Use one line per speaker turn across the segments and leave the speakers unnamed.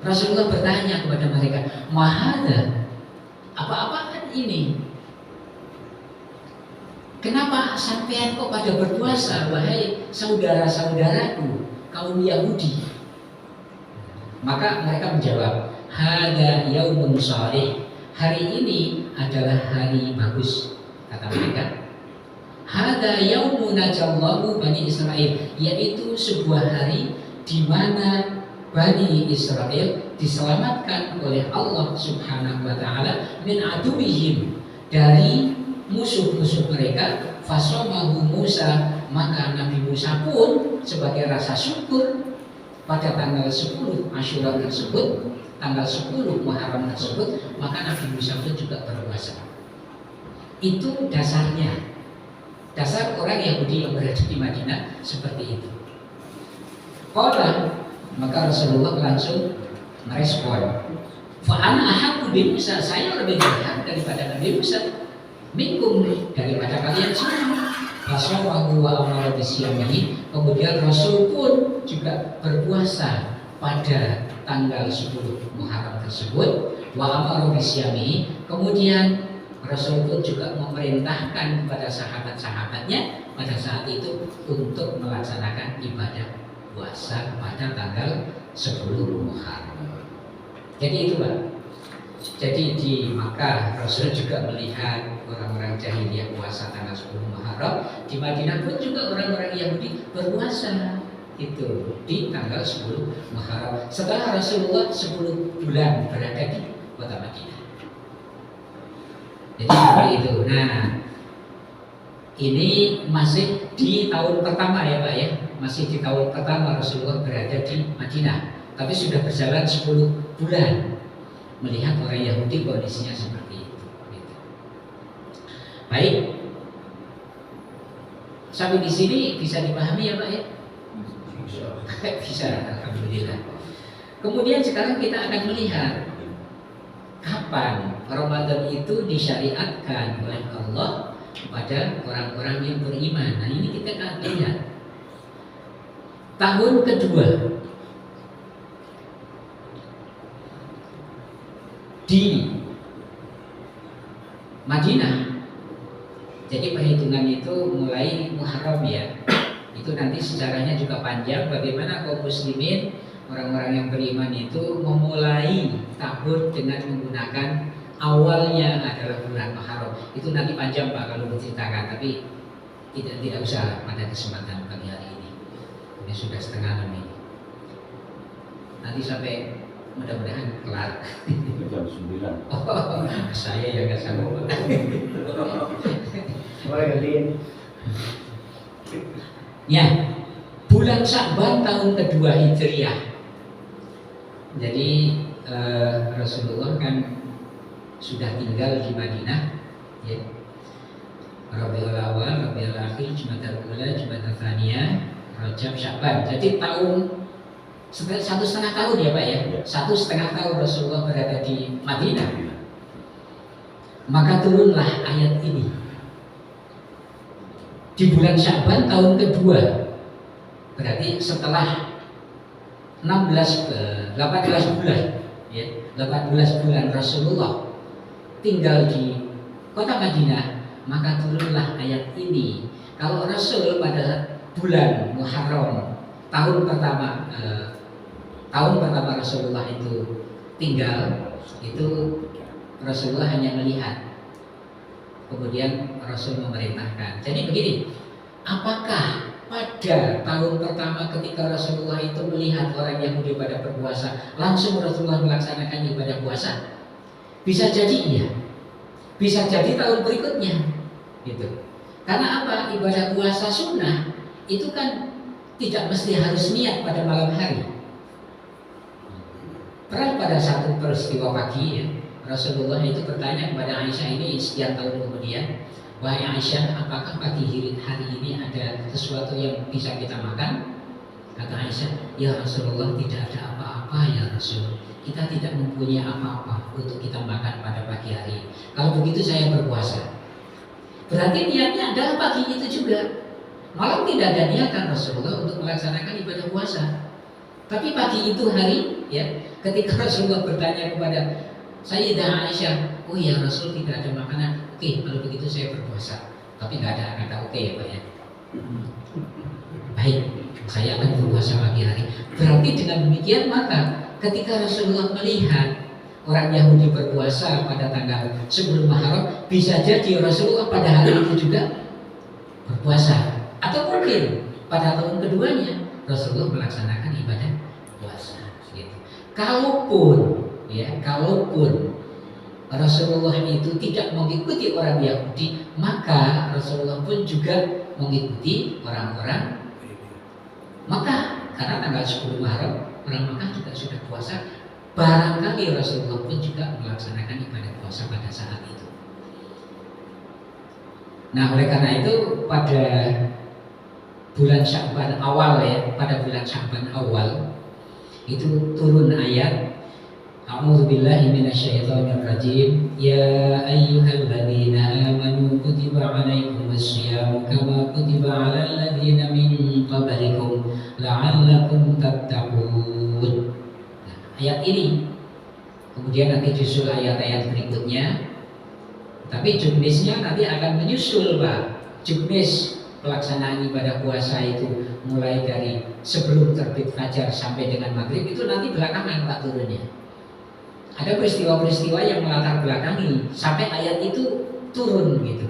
Rasulullah bertanya kepada mereka, "Mahada? Apa-apaan ini? Kenapa sampean kok pada berpuasa, wahai saudara-saudaraku kaum Yahudi?" Maka mereka menjawab, "Hada yaumun shalih." Hari ini adalah hari bagus, kata mereka. "Hada yaumun najallahu bani Israel." Yaitu sebuah hari di mana Bani Israel diselamatkan oleh Allah Subhanahu wa taala min aduwihim, dari musuh-musuh mereka. Fasomahu Musa, maka Nabi Musa pun sebagai rasa syukur pada tanggal 10 Asyura tersebut, tanggal 10 Muharram tersebut, maka Nabi Musa pun juga berpuasa. Itu dasarnya. Dasar orang Yahudi yang berada di Madinah seperti itu. Maka Rasulullah langsung merespon, "Fa ana ahaqqu bi Musa." Saya lebih berhak daripada Nabi Musa. "Minkum," daripada kalian semua. Fasawahu wa amara bisyamihi. Kemudian Rasul pun juga berpuasa pada tanggal 10 Muharram tersebut. Wa amara bisyamihi. Kemudian Rasul pun juga memerintahkan kepada sahabat-sahabatnya pada saat itu untuk melaksanakan ibadah puasa pada tanggal 10 Muharram. Jadi itu Pak. Jadi di Makkah Rasul juga melihat orang-orang jahiliyah puasa tanggal 10 Muharram. Di Madinah pun juga orang-orang Yahudi berpuasa itu di tanggal 10 Muharram. Setelah Rasulullah 10 bulan berada di kota Madinah. Jadi seperti itu. Nah, ini masih di tahun pertama ya Pak ya. Masih di tahun pertama Rasulullah berada di Madinah. Tapi sudah berjalan 10 bulan melihat orang Yahudi kondisinya seperti itu. Gitu. Baik. Sampai di sini bisa dipahami ya Pak ya? Bisa, alhamdulillah. Kemudian sekarang kita akan melihat kapan Ramadan itu disyariatkan oleh Allah kepada orang-orang yang beriman. Nah ini kita akan lihat. Tahun kedua di Madinah. Jadi perhitungan itu mulai Muharram ya. Itu nanti sejarahnya juga panjang. Bagaimana kaum muslimin, orang-orang yang beriman itu memulai tahun dengan menggunakan awalnya adalah bulan Muharram. Itu nanti panjang Pak kalau menceritakan, tapi tidak usah pada kesempatan kali hari ini. Ini sudah setengah 6 ini. Nanti sampai mudah-mudahan kelar.
Jam 9.
Oh, saya yang nggak sanggup. Ya, bulan Sya'ban tahun kedua Hijriah. Jadi Rasulullah kan sudah tinggal di Madinah, ya. Rabiul Awal, Rabiul Akhir, Jumadal Ula, Jumadal Tsaniyah, Rajab, Sya'ban. Jadi satu setengah tahun ya Pak ya. 1,5 tahun Rasulullah berada di Madinah. Maka turunlah ayat ini di bulan Sya'ban tahun kedua. Berarti setelah 18 bulan ya, 18 bulan Rasulullah tinggal di kota Madinah, maka turunlah ayat ini. Kalau Rasul pada bulan Muharram tahun pertama Rasulullah itu tinggal, itu Rasulullah hanya melihat, kemudian Rasul memerintahkan. Jadi begini, apakah pada tahun pertama ketika Rasulullah itu melihat orang Yahudi pada berpuasa, langsung Rasulullah melaksanakan ibadah puasa? Bisa jadi iya, bisa jadi tahun berikutnya, gitu. Karena apa? Ibadah puasa sunnah itu kan tidak mesti harus niat pada malam hari. Pernah pada satu peristiwa pagi ya, Rasulullah itu bertanya kepada Aisyah ini sekian tahun kemudian, "Wahai Aisyah, apakah pagi hari ini ada sesuatu yang bisa kita makan?" Kata Aisyah, "Ya Rasulullah, tidak ada apa-apa ya Rasul. Kita tidak mempunyai apa-apa untuk kita makan pada pagi hari. Kalau begitu saya berpuasa." Berarti niatnya adalah pagi itu juga. Malam tidak ada niatan Rasulullah untuk melaksanakan ibadah puasa. Tapi pagi itu hari, ya, ketika Rasulullah bertanya kepada Sayyidah Aisyah, oh ya Rasul tidak ada makanan, oke kalau begitu saya berpuasa. Tapi nggak ada kata oke ya Pak ya. Baik, saya akan berpuasa pagi hari. Berarti dengan demikian maka ketika Rasulullah melihat orang Yahudi berpuasa pada tanggal sebelum Muharram, bisa jadi Rasulullah pada hari itu juga berpuasa. Atau mungkin pada tahun keduanya Rasulullah melaksanakan ibadah puasa. Gitu. Kalaupun Rasulullah itu tidak mengikuti orang Yahudi, maka Rasulullah pun juga mengikuti orang-orang Makkah. Karena tanggal 10 Muharram orang Makkah juga sudah puasa. Barangkali Rasulullah pun juga melaksanakan ibadah puasa pada saat itu. Nah, oleh karena itu pada bulan Sya'ban awal itu turun ayat A'udzubillahi minasyaitonirrajim. Ya ayyuhalladzina amanu kutiba 'alaikumus-syamu kama kutiba 'alal ladzina min qablikum la'allakum tattaqun. Nah, ayat ini kemudian nanti disusul ayat-ayat berikutnya. Tapi juknisnya nanti akan menyusul, Pak. Juknis pelaksanaan ibadah puasa itu mulai dari sebelum terbit fajar sampai dengan maghrib itu nanti belakangan Pak turunnya. Ada peristiwa-peristiwa yang melatar belakangi sampai ayat itu turun gitu.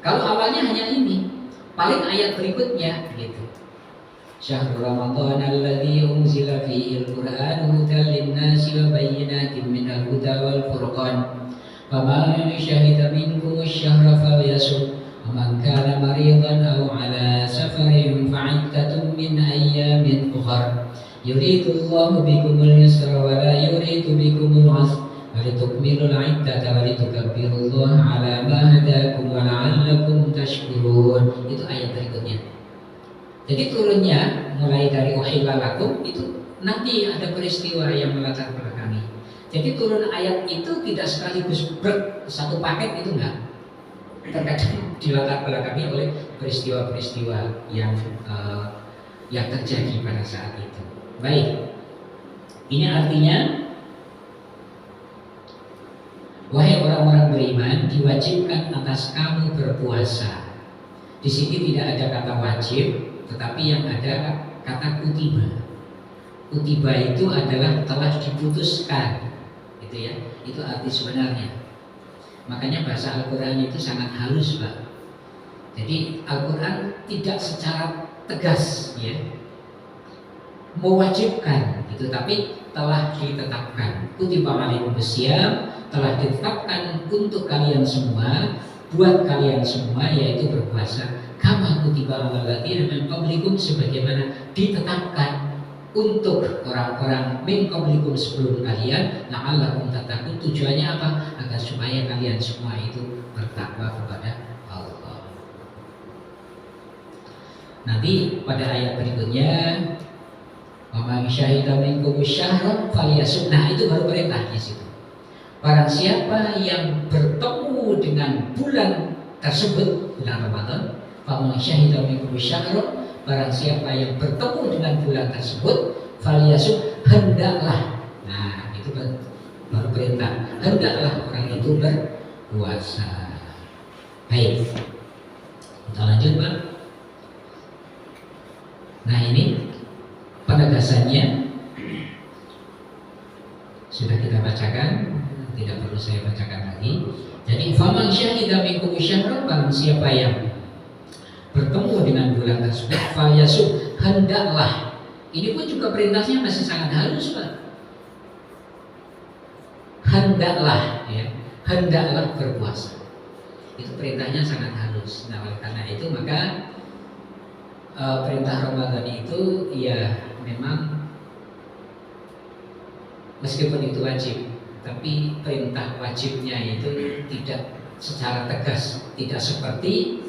Kalau awalnya hanya ini, paling ayat berikutnya gitu. Syahrul Ramadan alladzi unzila fihi al-Qur'an hudan lin-nasi wa bayyinatin minal huda wal furqan. Faman syahida minkum asy-syahra falyasum wa man kana maridan aw 'ala safarin fa'iddatun min ayyamin ukhra. Yuridullahu bikumul yusra wa la yuridu bikumul 'usra wa litukmilul 'iddata wa litukabbirullaha 'ala ma hadakum wa la'allakum tashkurun. Itu ayat berikutnya. Jadi turunnya mulai dari uhilla lakum itu nanti ada peristiwa yang melatar belakangi. Jadi turun ayat itu tidak sekaligus satu paket, itu enggak. Terkadang dilatar belakangi oleh peristiwa-peristiwa yang terjadi pada saat itu. Baik, ini artinya wahai orang-orang beriman, diwajibkan atas kamu berpuasa. Di sini tidak ada kata wajib, tetapi yang ada kata kutiba. Kutiba itu adalah telah diputuskan, gitu ya. Itu arti sebenarnya. Makanya bahasa Al-Quran itu sangat halus, Pak. Jadi Al-Quran tidak secara tegas, ya, mewajibkan itu, tapi telah ditetapkan. Kutiba alaikumus-syiyam, telah ditetapkan untuk kalian semua, buat kalian semua, yaitu berpuasa. Kama kutiba alal ladzina min qablikum, sebagaimana ditetapkan untuk orang-orang min qablikum sebelum kalian, la'allakum tattaqun. Tujuannya apa? Agar supaya kalian semua itu bertakwa kepada Allah. Nanti pada ayat berikutnya, Waman syahida minkum syahra falyasum. Nah, itu baru perintah di situ. Barang siapa yang bertemu dengan bulan tersebut, bulan Ramadan, faman syahida minkum syahra, barang siapa yang bertemu dengan bulan tersebut, falyasum, hendaklah. Nah, itu baru perintah. Hendaklah orang itu berpuasa. Baik. Kita lanjut, Pak. Nah, ini penegasannya sudah kita bacakan, tidak perlu saya bacakan lagi. Jadi faman syahida minkum syahra, barang siapa yang bertemu dengan bulan tersebut, falyasum, hendaklah. Ini pun juga perintahnya masih sangat halus, Pak. Hendaklah, ya, hendaklah berpuasa. Itu perintahnya sangat halus. Nah, oleh karena itu maka perintah Ramadan itu ya memang meskipun itu wajib, tapi perintah wajibnya itu tidak secara tegas, tidak seperti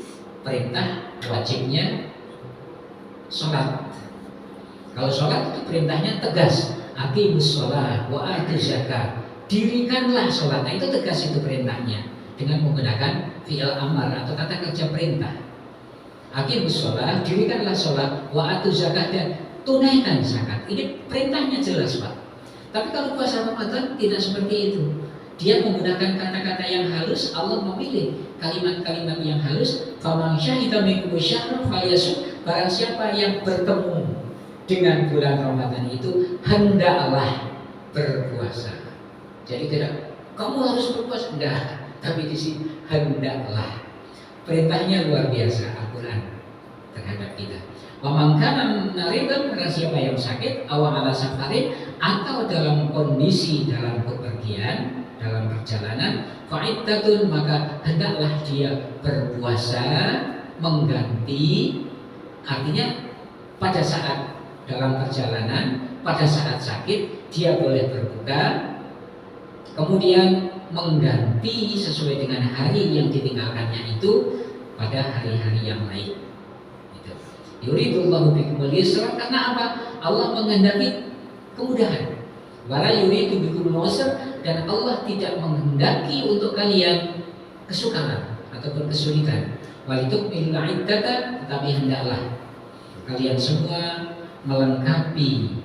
perintah wajibnya sholat. Kalau sholat itu perintahnya tegas, aqimus sholat wa atuz zakat, dirikanlah sholat. Nah, itu tegas itu perintahnya dengan menggunakan fi'il amar atau kata kerja perintah. Aqimus sholat, dirikanlah sholat, wa atuz zakat, dan tunaikan zakat. Ini perintahnya jelas, Pak. Tapi kalau puasa Ramadan tidak seperti itu. Dia menggunakan kata-kata yang halus. Allah memilih kalimat-kalimat yang halus. Faman syahida minkum syahra falyasum. Barang siapa yang bertemu dengan bulan Ramadan itu hendaklah berpuasa. Jadi tidak kamu harus berpuasa, enggak. Tapi di sini hendaklah. Perintahnya luar biasa Al-Quran terhadap kita. Waman kana maridan, barang siapa yang sakit, aw ala safarin, atau dalam kondisi dalam bepergian, dalam perjalanan, fa'iddatun, maka hendaklah dia berpuasa mengganti. Artinya pada saat dalam perjalanan, pada saat sakit dia boleh berbuka, kemudian mengganti sesuai dengan hari yang ditinggalkannya itu pada hari-hari yang lain. Yuridullahu bikumul yusra, karena apa? Allah menghendaki kemudahan. Wala yuridu bikumul usra, dan Allah tidak menghendaki untuk kalian kesukaran ataupun kesulitan. Walitukmilul iddata, tetapi hendaklah kalian semua melengkapi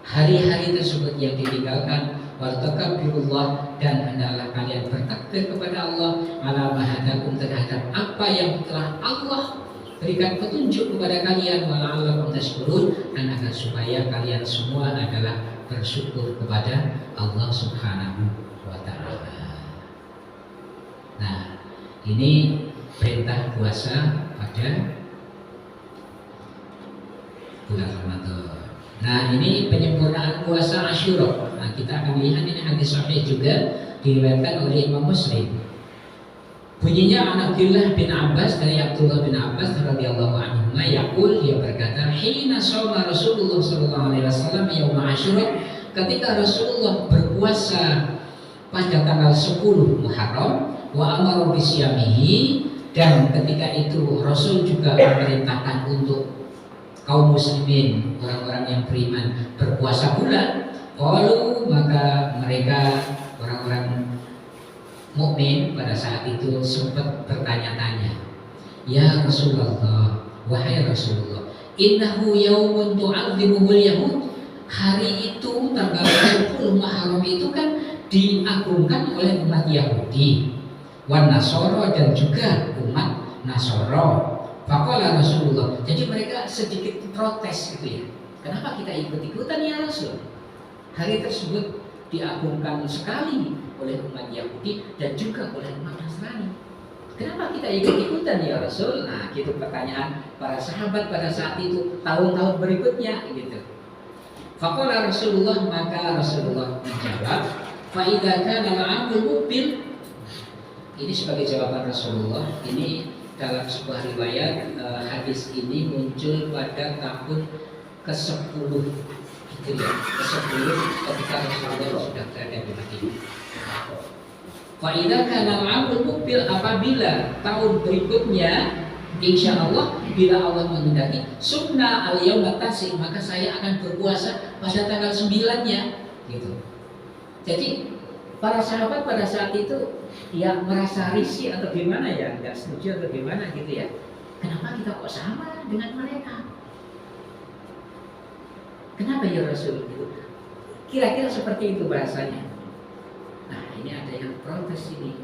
hari-hari tersebut yang ditinggalkan. Waltakabbirullah, dan hendaklah kalian bertakbir kepada Allah ala mahadakum, terhadap apa yang telah Allah berikan petunjuk kepada kalian, wala'allakum tashkurun, dan agar supaya kalian semua adalah bersyukur kepada Allah Subhanahu wa ta'ala. Nah, ini perintah puasa pada bulan Ramadan. Nah, ini penyempurnaan puasa Asyura. Nah, kita akan lihat ini hadis sahih juga diriwayatkan oleh Imam Muslim. Bunyinya an Abdullah bin Abbas, dari Abdullah bin Abbas radhiyallahu anhu, yaqul, dia berkata, hina shoma Rasulullah sallallahu alaihi wasallam yaum Asyura, ketika Rasulullah berpuasa pada tanggal 10 Muharram, wa amara bisyamihi, dan ketika itu Rasul juga memerintahkan untuk kaum muslimin, orang-orang yang beriman, berpuasa pula. Qalu, maka mereka orang-orang mukmin pada saat itu sempat bertanya-tanya, ya Rasulullah, wahai Rasulullah, innahu yaumun tu'adzimuhul yahud, hari itu tanggal 10 Muharram itu kan diagungkan oleh umat Yahudi, wan Nasoro, dan juga umat Nasoro. Faqala Rasulullah, jadi mereka sedikit protes gitu ya, kenapa kita ikut-ikutan ya Rasul? Hari tersebut diagungkan sekali oleh umat Yahudi dan juga oleh umat Nasrani. Kenapa kita ikut-ikutan ya Rasul? Nah, gitu pertanyaan para sahabat pada saat itu, tahun-tahun berikutnya gitu. Faqala Rasulullah, maka Rasulullah menjawab, fa idza kana al-'amul muqbil. Ini sebagai jawaban Rasulullah. Ini dalam sebuah riwayat, hadis ini muncul pada tahun ke-10 gitu ya, ke-10 ketika Rasulullah sudah berada di Madinah. Fa idza kana al-'amul muqbil, apabila tahun berikutnya insya Allah, bila Allah menghendaki, sumna al-yaum at-tasi, maka saya akan berpuasa pada tanggal 9-nya gitu. Jadi para sahabat pada saat itu ya merasa risih atau gimana ya, nggak setuju atau gimana gitu ya. Kenapa kita kok sama dengan mereka? Kenapa ya Rasul gitu? Kira-kira seperti itu bahasanya. Nah, ini ada yang protes ini.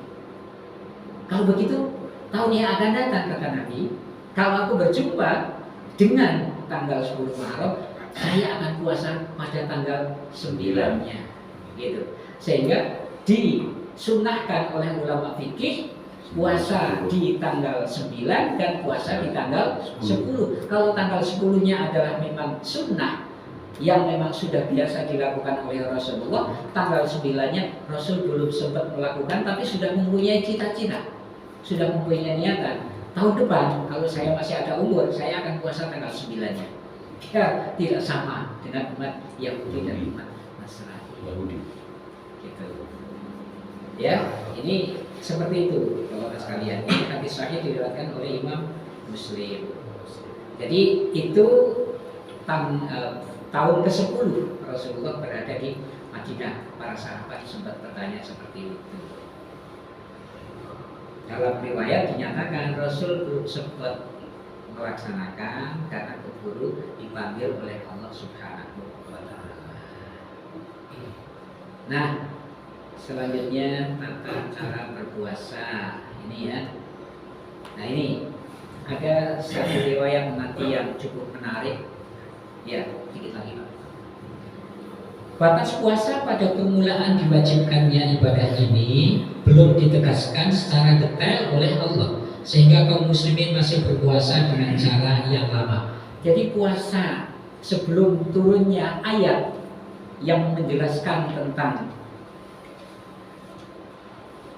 Kalau begitu, tahun yang akan datang, kata Nabi, kalau aku berjumpa dengan tanggal 10 Muharram, saya akan puasa pada tanggal 9-nya gitu. Sehingga disunahkan oleh ulama fikih puasa di tanggal 9 dan puasa di tanggal 10. Kalau tanggal 10-nya adalah memang sunnah yang memang sudah biasa dilakukan oleh Rasulullah, tanggal 9-nya Rasul belum sempat melakukan, tapi sudah mempunyai cita-cita, sudah mempunyai niatan. Tahun depan kalau saya masih ada umur, saya akan puasa tanggal 9-nya. Ya, tidak sama dengan umat Yahudi dan umat Nasrani. Gitu. Ya, ini seperti itu Bapak sekalian. Ini hadis sahih diriwayatkan oleh Imam Muslim. Jadi itu tahun ke-10 Rasulullah berada di Madinah. Para sahabat sempat bertanya seperti itu. Dalam riwayat dinyatakan Rasul belum sempat melaksanakan karena keburu dipanggil oleh Allah Subhanahu wa Ta'ala. Nah, selanjutnya tata cara berpuasa ini ya. Nah ini ada satu riwayat nanti yang cukup menarik. Ya, sedikit lagi Pak. Batas puasa pada permulaan diwajibkannya ibadah ini belum ditegaskan secara detail oleh Allah, sehingga kaum muslimin masih berpuasa dengan cara yang lama. Jadi puasa sebelum turunnya ayat yang menjelaskan tentang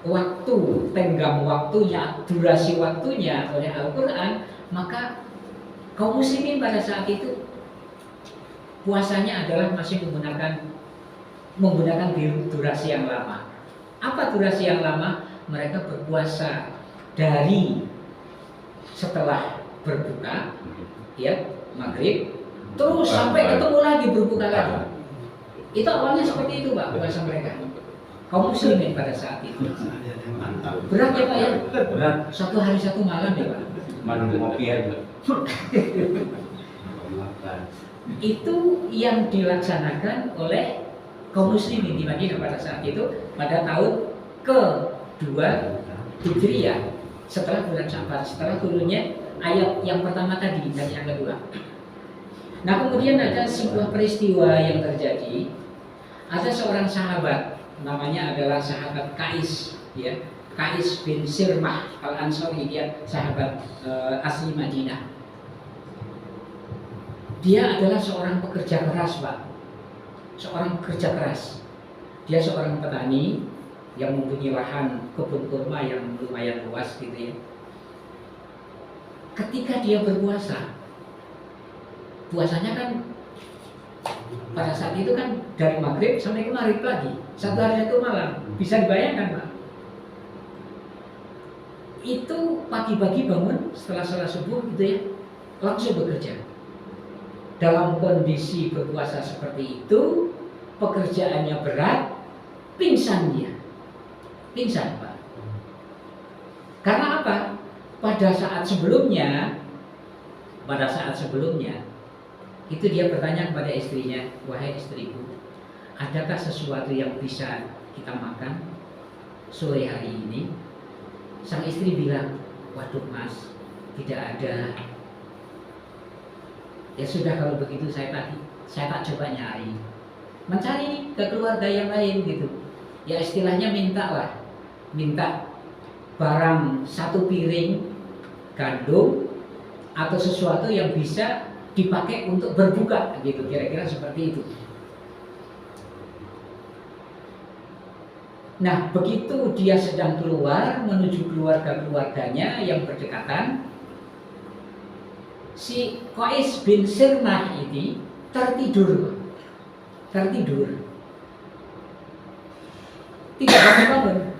waktu, tenggang waktunya, durasi waktunya oleh Al-Quran, maka kaum muslimin pada saat itu puasanya adalah masih menggunakan durasi yang lama. Apa durasi yang lama? Mereka berpuasa dari setelah berbuka, ya maghrib, terus sampai ketemu lagi berbuka lagi. Itu awalnya seperti itu Pak, puasa mereka. Kaum muslimin pada saat itu. Berat ya Pak ya?
Berat.
Satu hari satu malam ya Pak.
Manu kopi aja.
Itu yang dilaksanakan oleh kaum muslimin di Madinah pada saat itu pada tahun kedua Hijriah setelah bulan Sya'ban, setelah turunnya ayat yang pertama tadi dan yang kedua. Nah kemudian ada sebuah peristiwa yang terjadi. Ada seorang sahabat, namanya adalah sahabat Qais, ya, Qais bin Sirmah Al-Ansari, dia sahabat asli Madinah. Dia adalah seorang pekerja keras Pak, seorang pekerja keras. Dia seorang petani yang mempunyai lahan kebun kurma yang lumayan luas gitu ya. Ketika dia berpuasa, puasanya kan pada saat itu kan dari maghrib sampai ke maghrib lagi, satu hari satu malam. Bisa dibayangkan Pak? Itu pagi-pagi bangun setelah sholat subuh gitu ya, langsung bekerja. Dalam kondisi berpuasa seperti itu, pekerjaannya berat, pingsan dia. Pingsan Pak. Karena apa? Pada saat sebelumnya itu dia bertanya kepada istrinya, wahai istriku, adakah sesuatu yang bisa kita makan sore hari ini? Sang istri bilang, waduh mas, tidak ada. Ya sudah kalau begitu saya tak coba mencari ke keluarga yang lain gitu. Ya istilahnya minta barang satu piring gandum atau sesuatu yang bisa dipakai untuk berbuka gitu, kira-kira seperti itu. Nah begitu dia sedang keluar menuju keluarganya yang berdekatan, si Qais bin Sirmah ini tertidur. Tidak bangun-bangun.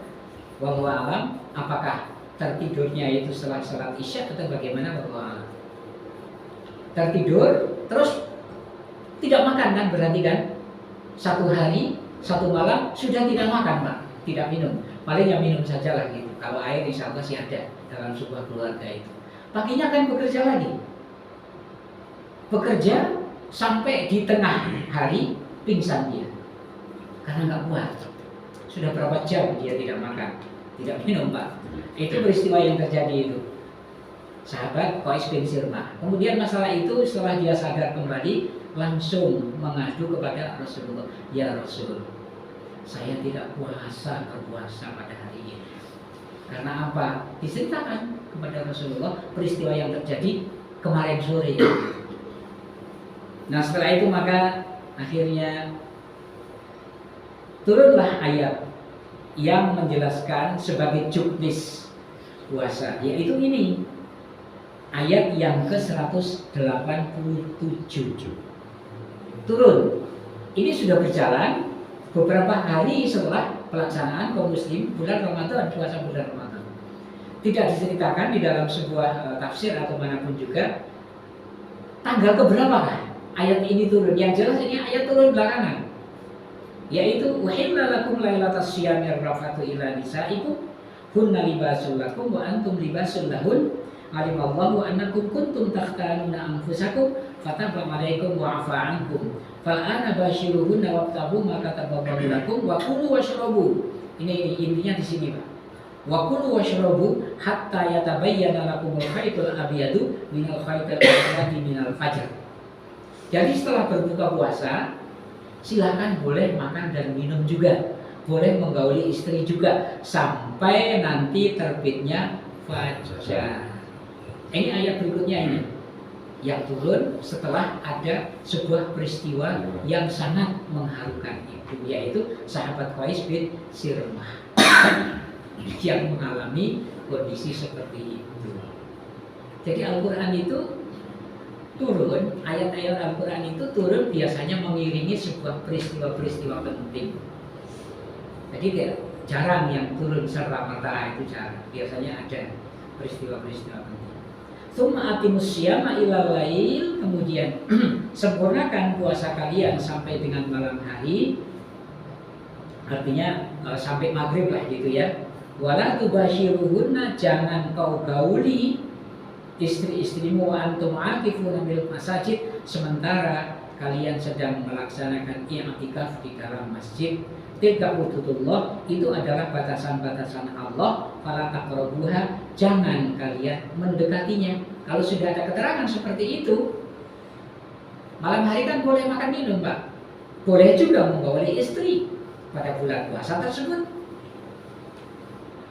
Wallahu alam, apakah tertidurnya itu setelah salat Isya atau bagaimana, wallahu alam. Tertidur terus tidak makan kan, berarti kan satu hari satu malam sudah tidak makan Pak, tidak minum, paling ya minum saja lah gitu. Kalau air insya Allah sih ada dalam sebuah keluarga itu. Paginya kan bekerja lagi, bekerja sampai di tengah hari pingsan dia karena nggak kuat. Sudah berapa jam dia tidak makan, tidak minum Pak. Itu peristiwa yang terjadi itu. Sahabat Qais bin Sirmah. Kemudian masalah itu setelah dia sadar kembali, langsung mengadu kepada Rasulullah. Ya Rasul, saya tidak berpuasa pada hari ini. Karena apa? Diceritakan kepada Rasulullah peristiwa yang terjadi kemarin sore. Nah setelah itu maka akhirnya turunlah ayat yang menjelaskan sebagai juknis puasa, yaitu ini ayat yang ke-187 turun. Ini sudah berjalan beberapa hari setelah pelaksanaan kaum muslim bulan Ramadan, puasa bulan Ramadan. Tidak diceritakan di dalam sebuah tafsir atau manapun juga tanggal keberapa ayat ini turun. Yang jelas ini ayat turun belakangan, yaitu uhilla lakum lailatas syiyamir rafatu ila nisaikum hunna libasul lakum wa antum libasul lahun alimallahu annakum kuntum takhtanuna anfusakum fataba 'alaikum wa 'afa 'ankum fal'ana basyiruhunna wabtaghu ma kataballahu lakum wa kulu washrabu. Ini intinya di sini, Pak. Wa kulu washrabu hatta yatabayyana lakumul khaytul abyadu minal khaytil aswadi minal fajr. Jadi setelah berbuka puasa, silakan boleh makan dan minum juga, boleh menggauli istri juga sampai nanti terbitnya fajar. Ini ayat berikutnya ini yang turun setelah ada sebuah peristiwa yang sangat mengharukan itu, yaitu sahabat Qais bin Sirmah yang mengalami kondisi seperti itu. Jadi Al-Quran itu turun, ayat-ayat Al-Quran itu turun biasanya mengiringi sebuah peristiwa-peristiwa penting. Jadi jarang yang turun serta-merta, itu jarang. Biasanya ada peristiwa-peristiwa penting. Tsumma atimus syiyama ilal lail, kemudian sempurnakan puasa kalian sampai dengan malam hari. Artinya sampai maghrib lah gitu ya. Wala tubashiruhunna, jangan kau gauli istri-istrimu wa antum aqifuna bil masajid, sementara kalian sedang melaksanakan i'tikaf di dalam masjid. Tilka hududullah, itu adalah batasan-batasan Allah. Fala taqrabuha, jangan kalian mendekatinya. Kalau sudah ada keterangan seperti itu, malam hari kan boleh makan minum, Pak. Boleh juga menggauli istri pada bulan puasa tersebut.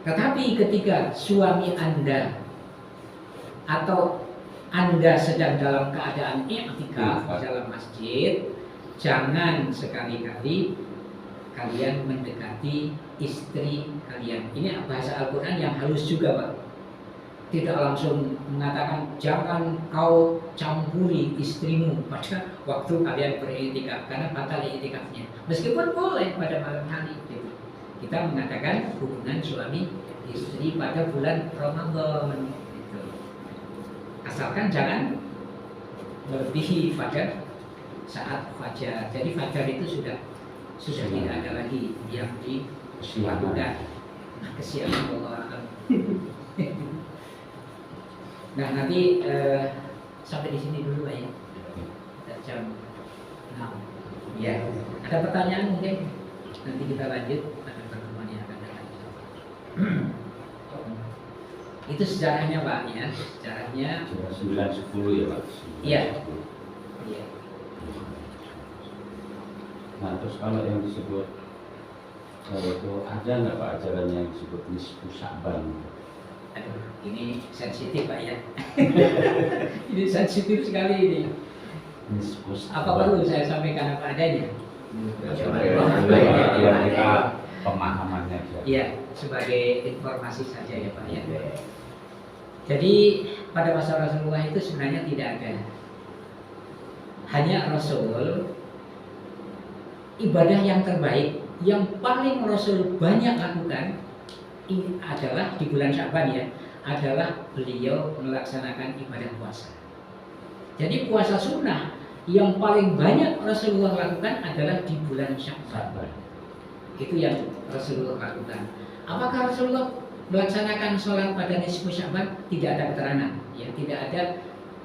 Tetapi ketika suami Anda atau Anda sedang dalam keadaan i'tikaf di dalam masjid, jangan sekali-kali kalian mendekati istri kalian. Ini bahasa Al-Quran yang halus juga, Pak. Tidak langsung mengatakan jangan kau campuri istrimu pada waktu kalian beriktikaf, karena batal iktikafnya. Meskipun boleh pada malam hari gitu. Kita mengatakan hubungan suami istri pada bulan Ramadan gitu. Asalkan jangan melebihi pada saat fajar. Jadi fajar itu sudah tidak ada lagi yang dilakukan. Kesiapan Allah. Nah nanti sampai di sini dulu Pak ya. Jam 6. Ya. Ada pertanyaan mungkin? Nanti kita lanjut pada pertemuan yang akan datang. Itu sejarahnya Pak ya. Sejarahnya
9-10 ya Pak.
Iya. Iya.
Nah terus kalau yang disebut itu ada nggak Pak ajaran yang disebut nisfu Sya'ban?
Aduh, ini sensitif Pak ya. Ini sensitif sekali ini.
Nisfu Sya'ban.
Apa perlu saya sampaikan apa adanya?
Biar kita pemahamannya aja.
Ya, sebagai informasi saja ya Pak ya. Jadi pada masa Rasulullah itu sebenarnya tidak ada. Hanya Rasul, ibadah yang terbaik, yang paling Rasul banyak lakukan ini adalah di bulan Sya'ban ya, adalah beliau melaksanakan ibadah puasa. Jadi puasa sunnah yang paling banyak Rasulullah lakukan adalah di bulan Sya'ban. Itu yang Rasulullah lakukan. Apakah Rasulullah melaksanakan sholat pada nisfu Sya'ban? Tidak ada keterangan, ya, tidak ada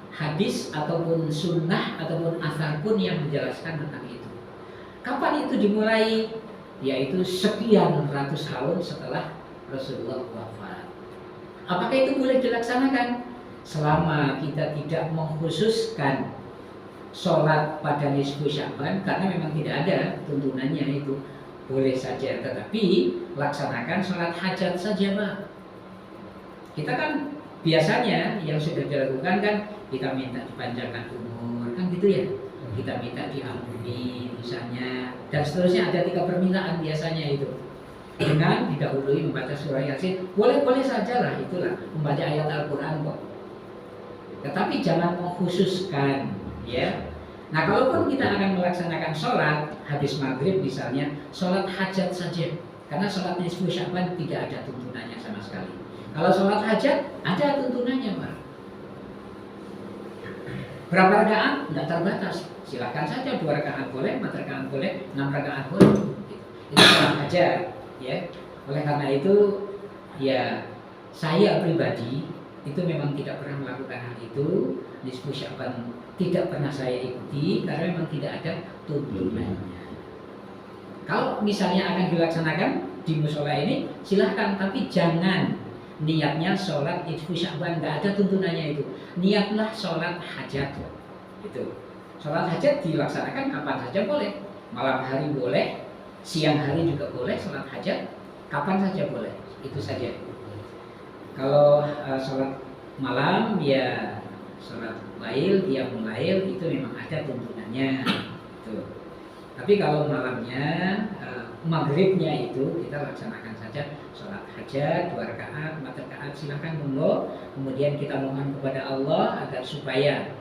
hadis ataupun sunnah ataupun asar pun yang menjelaskan tentang itu. Kapan itu dimulai? Yaitu sekian ratus tahun setelah Rasulullah wafat. Apakah itu boleh dilaksanakan? Selama kita tidak mengkhususkan sholat pada nisfu Sya'ban, karena memang tidak ada tuntunannya itu, boleh saja. Tetapi laksanakan sholat hajat saja Pak. Kita kan biasanya yang sudah dilakukan kan, kita minta dipanjangkan umur kan gitu ya, kita minta diampuni misalnya, dan seterusnya. Ada 3 permintaan biasanya itu, dengan didahului membaca surah Yasin. Boleh-boleh saja lah, itulah membaca ayat Al-Quran kok. Tetapi jangan mengkhususkan ya. Nah kalaupun kita akan melaksanakan sholat habis maghrib misalnya, sholat hajat saja, karena sholat nisfu Sya'ban tidak ada tuntunannya sama sekali. Kalau sholat hajat ada tuntunannya Pak. Berapa rakaat? Tidak terbatas. Silakan saja 2 rakaat boleh, 4 rakaat boleh, 6 rakaat boleh. Itu sholat hajat ya. Oleh karena itu ya, saya pribadi itu memang tidak pernah melakukan hal itu. Nisfu Sya'ban tidak pernah saya ikuti karena memang tidak ada tuntunannya. Kalau misalnya akan dilaksanakan di musola ini silahkan, tapi jangan niatnya sholat nisfu Sya'ban, nggak ada tuntunannya itu. Niatlah sholat hajat itu. Sholat hajat dilaksanakan kapan saja boleh, malam hari boleh, siang hari juga boleh. Sholat hajat kapan saja boleh, itu saja. Kalau sholat malam ya sholat lail, qiyamul lail itu memang ada tuntunannya. Tuh. Tapi kalau malamnya maghribnya itu kita laksanakan saja sholat hajat 2 rakaat, 4 rakaat, silahkan monggo. Kemudian kita mohon kepada Allah agar supaya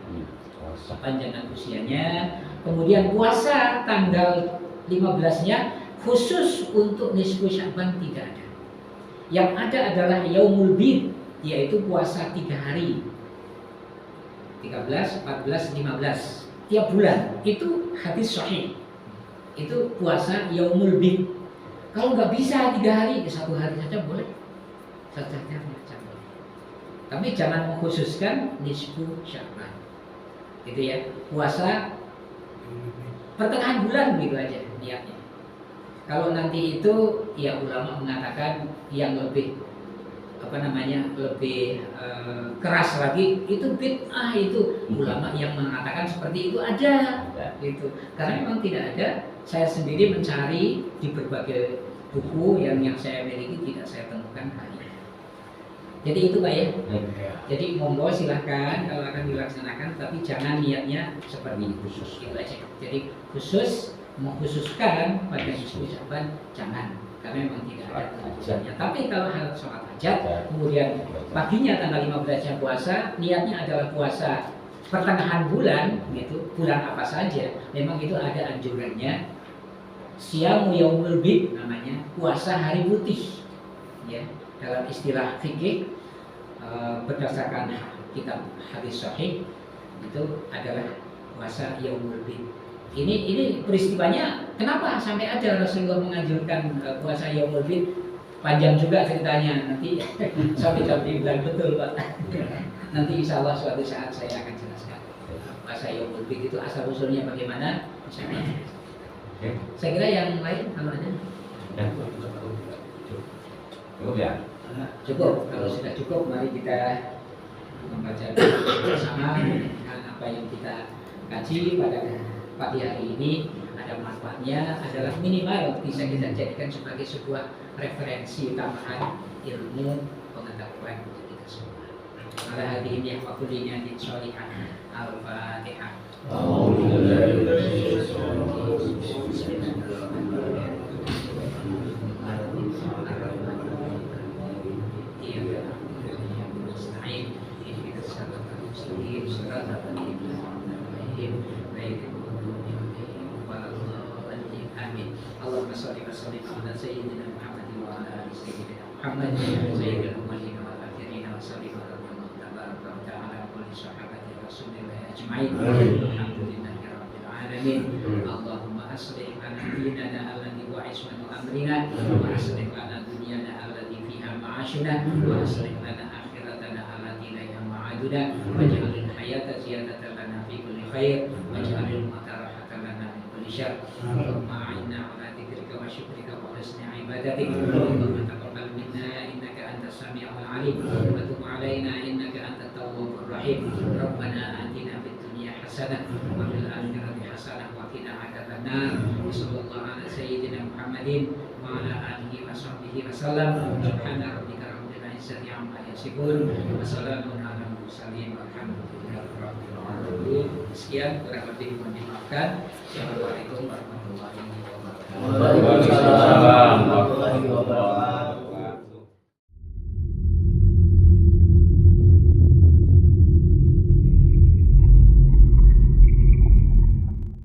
panjangan usianya. Kemudian puasa tanggal 15-nya khusus untuk nisfu Sya'ban tidak ada. Yang ada adalah yaumul bid, yaitu puasa 3 hari, 13, 14, 15 tiap bulan. Itu hadis sahih. Itu puasa yaumul bid. Kalau nggak bisa 3 hari, 1 hari saja boleh. 1 hari saja boleh. Tapi jangan mengkhususkan nisfu Sya'ban. Gitu ya. Puasa pertengahan bulan gitu aja niatnya. Kalau nanti itu ya ulama mengatakan yang lebih lebih keras lagi itu bid'ah, itu ulama yang mengatakan seperti itu ada gitu. Karena memang tidak ada, saya sendiri mencari di berbagai buku yang saya miliki tidak saya temukan hal ini. Jadi itu Pak ya. Jadi monggo silahkan kalau akan dilaksanakan, tapi jangan niatnya seperti khusus itu aja. Jadi khusus mengkhususkan pada nisfu Sya'ban jangan, karena memang tidak ada tuntunannya. Tapi kalau hal sholat hajat, kemudian paginya tanggal 15-nya puasa, niatnya adalah puasa pertengahan bulan, gitu, bulan apa saja, memang itu ada anjurannya. Siyamu yaumul bid namanya, puasa hari putih, ya, dalam istilah fikih berdasarkan kitab hadis sahih itu adalah puasa yaumul bid. Ini peristiwanya kenapa sampai ada Rasulullah menganjurkan puasa yaumul bid? Panjang juga ceritanya, nanti sampai bilang betul Pak. Nanti insya Allah suatu saat saya akan jelaskan puasa yaumul bid itu asal usulnya bagaimana. Saya kira yang lain kalau ada.
Cukup ya?
Cukup. Kalau sudah cukup, mari kita membaca bersama dengan apa yang kita kaji pada pagi hari ini. Ada manfaatnya, adalah minimal bisa kita jadikan sebagai sebuah referensi tambahan ilmu pengetahuan untuk kita semua. Ala hadirin yang wakulinya di sholihan Al-Fatihah. Allahumma shalli wa sallim ala sayyidina Muhammad wa ala ali sayyidina Muhammad sayyidil awwalin wal akhirin wa sallim ala tabaraka wa ta'ala kulli sahabati rasulillah ajma'in. Alhamdulillahi rabbil alamin. Allahumma aslih lana dinana alladhi huwa ismatu amrina wa aslih lana dunyana alladhi fiha ma'ashuna wa aslih lana akhiratana allati ilayha ma'aduna waj'alil hayata ziyadatan lana fi kulli khair waj'alil mauta rahatan lana min kulli syarr. Allahumma a'inna ala dzikrika wa syukrika wa husni ibadatik. Allahumma taqabbal minna innaka antas samiul alim wa tub 'alaina innaka antat tawwabur rahim. Rabbana atina fid dunya hasanah wa fil akhirati hasanah wa qina adzabannar. Sallallahu ala sayyidina Muhammadin wa ala alihi wa sahbihi wa sallam. Subhana rabbika rabbil izzati amma yasifun wa salamun ala mursalin walhamdulillahi rabbil alamin. Sekian, kurang lebih mohon dimaafkan. Assalamualaikum warahmatullahi wabarakatuh.
Waalaikumsalam warahmatullahi wabarakatuh.